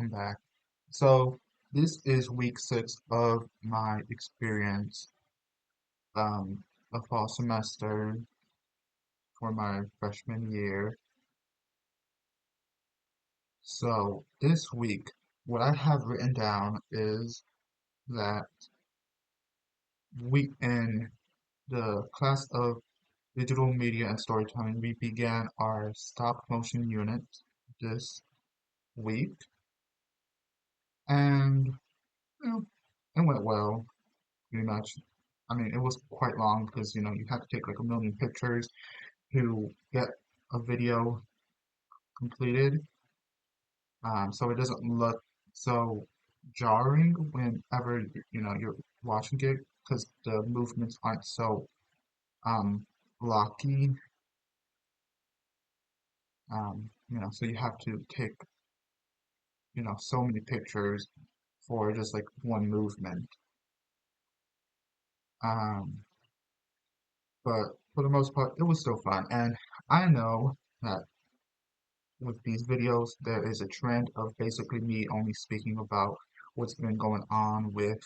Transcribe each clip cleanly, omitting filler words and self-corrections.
welcome back. So this is week 6 of my experience, a fall semester for my freshman year. So this week, what I have written down is that we in the class of digital media and storytelling, we began our stop motion unit this week, and you know, it went well. Pretty much. I mean, it was quite long because, you had to take like a million pictures to get a video completed. So it doesn't look so jarring whenever, you're watching it because the movements aren't so blocky. So you have to take, so many pictures for just like one movement. Um, but for the most part, it was still fun. And I know that with these videos, there is a trend of basically me only speaking about what's been going on with,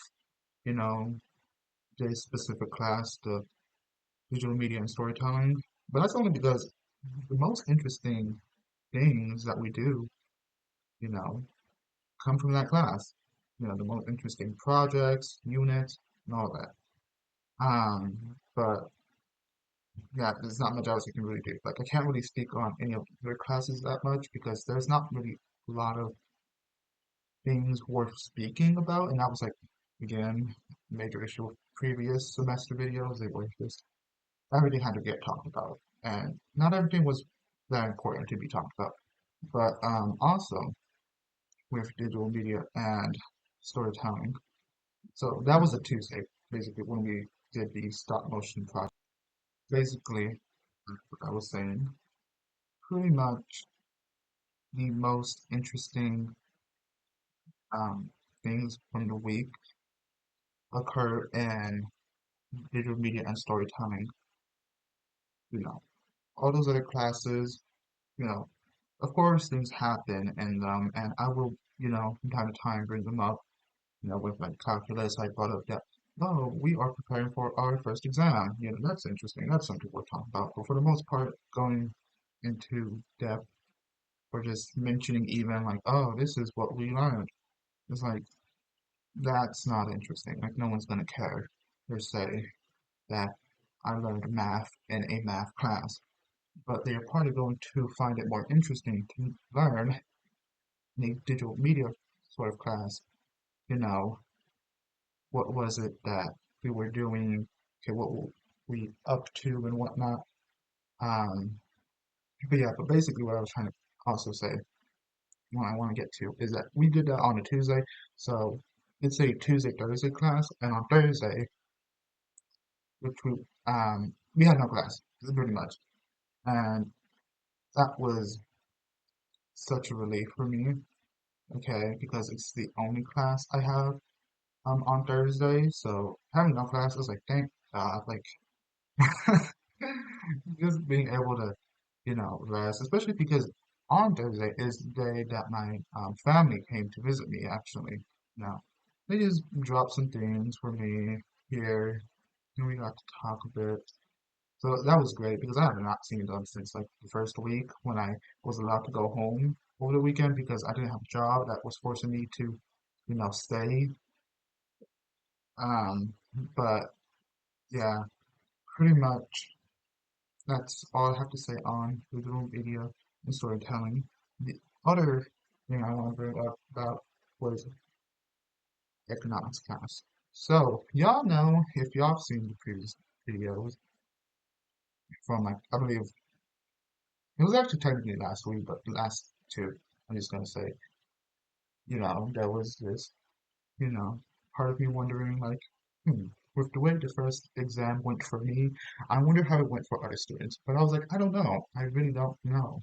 you know, this specific class, the digital media and storytelling. But that's only because the most interesting things that we do, you know, come from that class. The most interesting projects, units, and all that. But yeah, there's not much else you can really do. Like I can't really speak on any of their classes that much because there's not really a lot of things worth speaking about, and that was like again major issue with previous semester videos. They were just everything had to get talked about, and not everything was that important to be talked about. But also with digital media and storytelling, so that was a Tuesday basically when we did the stop motion project. Basically, what I was saying, pretty much the most interesting um, things from the week occur in digital media and storytelling. You know, all those other classes, you know, of course things happen in them, and I will, from time to time bring them up, with like calculus. I brought up that, oh, we are preparing for our first exam. That's interesting. That's something we're talking about. But for the most part, going into depth or just mentioning even like, oh, this is what we learned. It's like, that's not interesting. Like, no one's gonna care per se that I learned math in a math class, but they are probably going to find it more interesting to learn in a digital media sort of class, you know, what was it that we were doing, okay, what were we up to and whatnot. Um, but yeah, but basically what I was trying to also say, what I want to get to is that we did that on a Tuesday, so it's a Tuesday, Thursday class, and on Thursday, which we had no class, pretty much, and that was such a relief for me, okay, because it's the only class I have on Thursday. So having no class was like, thank God, like just being able to, rest, especially because on Thursday is the day that my family came to visit me actually. Now, they just dropped some things for me here, and we got to talk a bit. So that was great because I have not seen them since like the first week when I was allowed to go home over the weekend because I didn't have a job that was forcing me to, stay. Um, but yeah, pretty much that's all I have to say on digital media and storytelling. The other thing I want to bring up about was economics class. So y'all know if y'all have seen the previous videos from like I believe it was actually technically last week, but the last two, I'm just gonna say, there was this, part of me wondering like, with the way the first exam went for me, I wonder how it went for other students. But I was like, I don't know. I really don't know.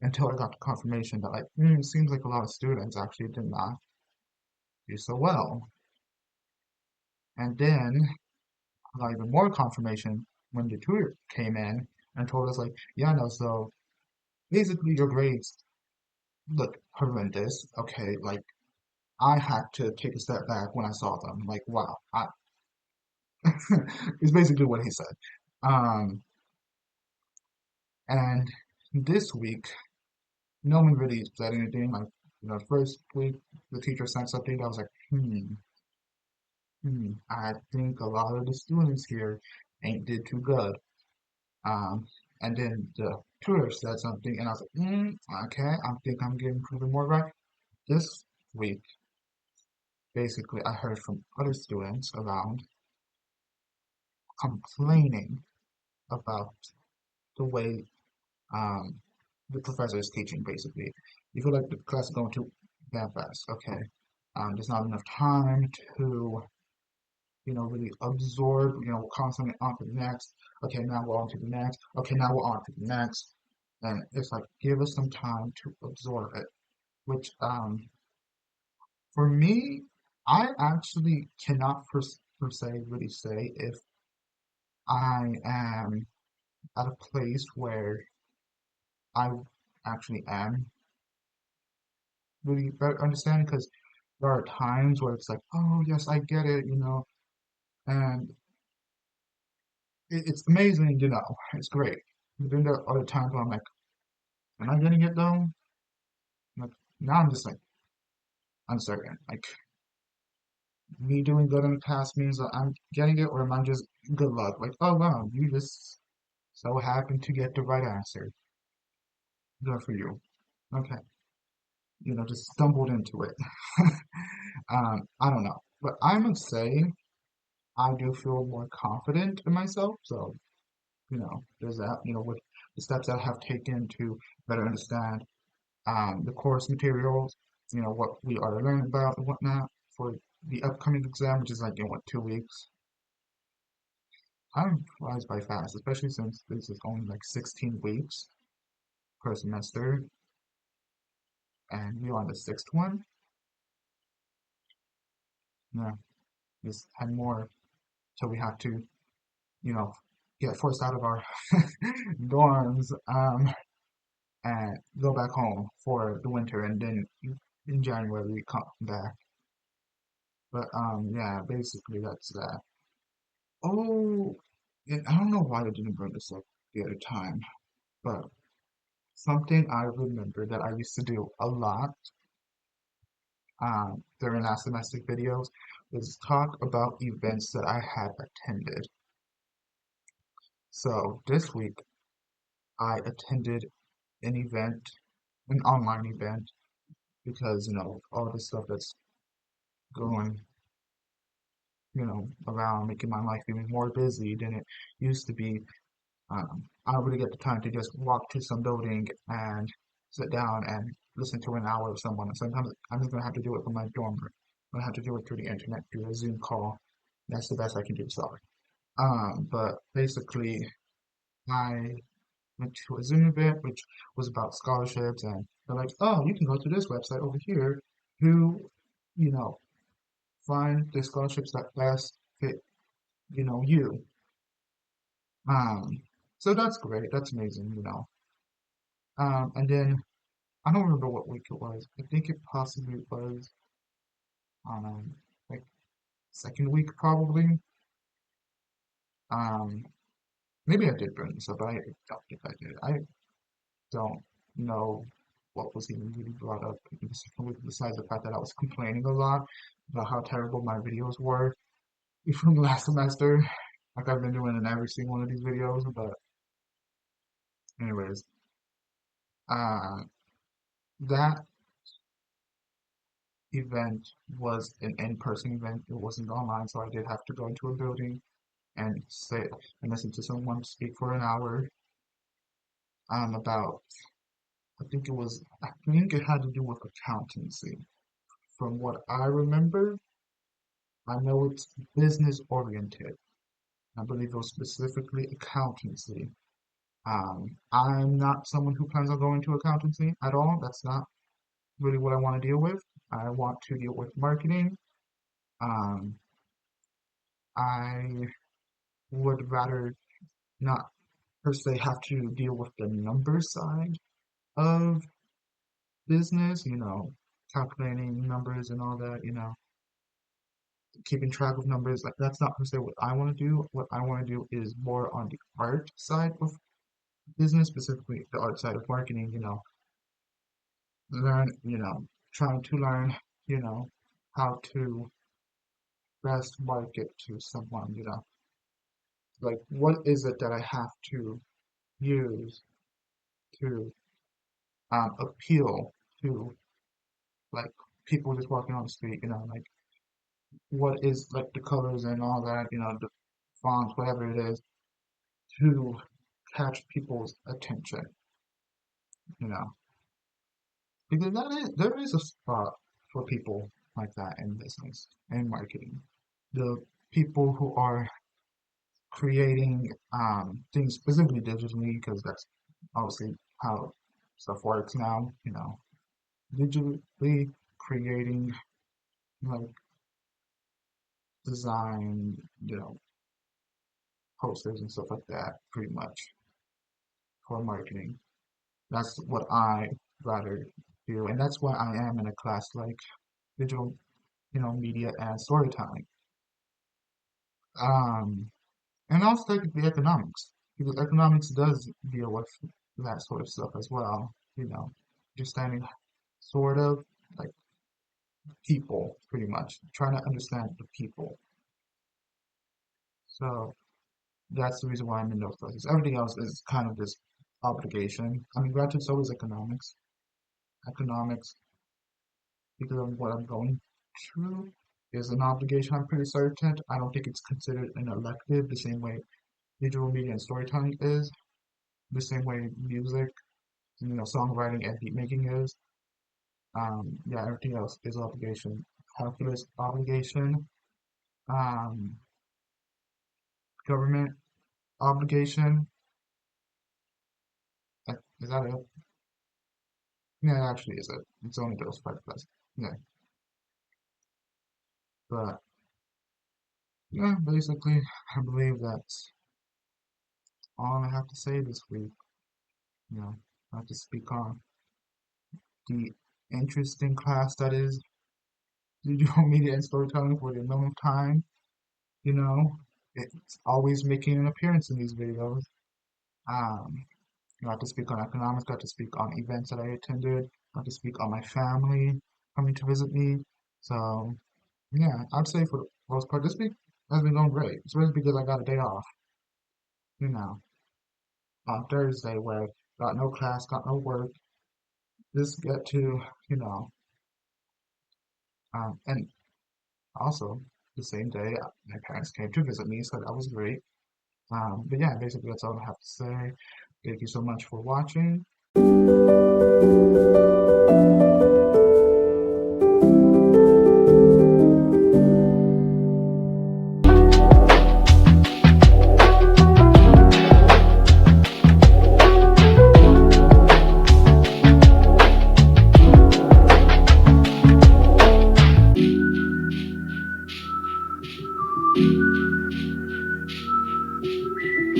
Until I got the confirmation that like, it seems like a lot of students actually did not do so well. And then I got even more confirmation when the tutor came in and told us like, yeah, no, so basically your grades look horrendous. Okay, like I had to take a step back when I saw them. Like, wow, it's basically what he said. Um, and this week, no one really said anything. Like, first week the teacher sent something. I was like, I think a lot of the students here ain't did too good. Um, and then the tutor said something, and I was like, okay, I think I'm getting proven more right. This week, basically, I heard from other students around complaining about the way um, the professor is teaching, basically. You feel like the class is going too damn fast, okay? There's not enough time to, really absorb, constantly on to the next. Okay, now we're on to the next. Okay, now we're on to the next. And it's like, give us some time to absorb it, which, for me, I actually cannot per se really say if I am at a place where I actually am really better understanding because there are times where it's like, oh yes, I get it, and it's amazing, it's great. But then there are other times where I'm like, am I getting it though? Like now I'm just like uncertain. Like me doing good in the past means that I'm getting it, or am I just good luck? Like, oh wow, you just so happened to get the right answer. Good for you. Okay, just stumbled into it. I don't know, but I must say I do feel more confident in myself. So, there's that, with the steps that I have taken to better understand the course materials, what we are learning about and whatnot for the upcoming exam, which is like in what, 2 weeks. Time flies by fast, especially since this is only like 16 weeks per semester, and we're on the sixth one. Yeah, just 10 more till we have to, you know, get forced out of our dorms, and go back home for the winter, and then in January we come back. But yeah, basically that's that. Oh, and I don't know why I didn't bring this up the other time, but something I remember that I used to do a lot during last semester videos was talk about events that I had attended. So this week I attended an event, an online event, because all the stuff that's going around making my life even more busy than it used to be. I don't really get the time to just walk to some building and sit down and listen to an hour of someone. Sometimes I'm just gonna have to do it from my dorm room. I'm gonna have to do it through the internet, through a Zoom call. That's the best I can do, sorry. But basically, I went to a Zoom event which was about scholarships, and they're like, oh, you can go to this website over here to, you know, find the scholarships that best fit, you. Um, so that's great. That's amazing. And then I don't remember what week it was. I think it possibly was like second week probably. Um, maybe I did bring this up, but I don't think I did. I don't know what was even really brought up in the second week besides the fact that I was complaining a lot about how terrible my videos were from last semester. Like I've been doing in every single one of these videos, but anyways, uh, that event was an in-person event. It wasn't online, so I did have to go into a building and sit and listen to someone speak for an hour about, I think it had to do with accountancy. From what I remember, I know it's business oriented. I believe it was specifically accountancy. I'm not someone who plans on going to accountancy at all. That's not really what I want to deal with. I want to deal with marketing. Um, I would rather not per se have to deal with the number side of business, calculating numbers and all that, keeping track of numbers. Like that's not per se what I want to do. What I want to do is more on the art side of business, specifically the art side of marketing, learn, trying to learn, you know, how to best market to someone, like what is it that I have to use to appeal to like people just walking on the street, like what is like the colors and all that, the fonts, whatever it is, to catch people's attention, you know, because there is a spot for people like that in business and marketing. The people who are creating things specifically digitally, because that's obviously how stuff works now, digitally creating like design, posters and stuff like that, pretty much for marketing. That's what I rather do, and that's why I am in a class like digital, media and storytelling. Um, and also technically economics, because economics does deal with that sort of stuff as well. Understanding sort of like people, pretty much trying to understand the people. So that's the reason why I'm in those classes. Everything else is kind of this obligation. I mean, granted, so is economics. Economics, because of what I'm going through, is an obligation. I'm pretty certain. I don't think it's considered an elective the same way digital media and storytelling is, the same way music, songwriting and beat making is. Yeah, everything else is obligation. Calculus obligation. Um, Government obligation. Is that it? Yeah, it actually is it. It's only those five plus. Yeah, but yeah, basically, I believe that's all I have to say this week. I have to speak on the interesting class that is digital media and storytelling for the millionth time. You know, it's always making an appearance in these videos. Um, got to speak on economics, got to speak on events that I attended, got to speak on my family coming to visit me. So, yeah, I'd say for the most part, this week has been going great, especially because I got a day off, you know, on Thursday where got no class, got no work, just get to, you know, and also the same day my parents came to visit me, so that was great. But yeah, basically that's all I have to say. Thank you so much for watching.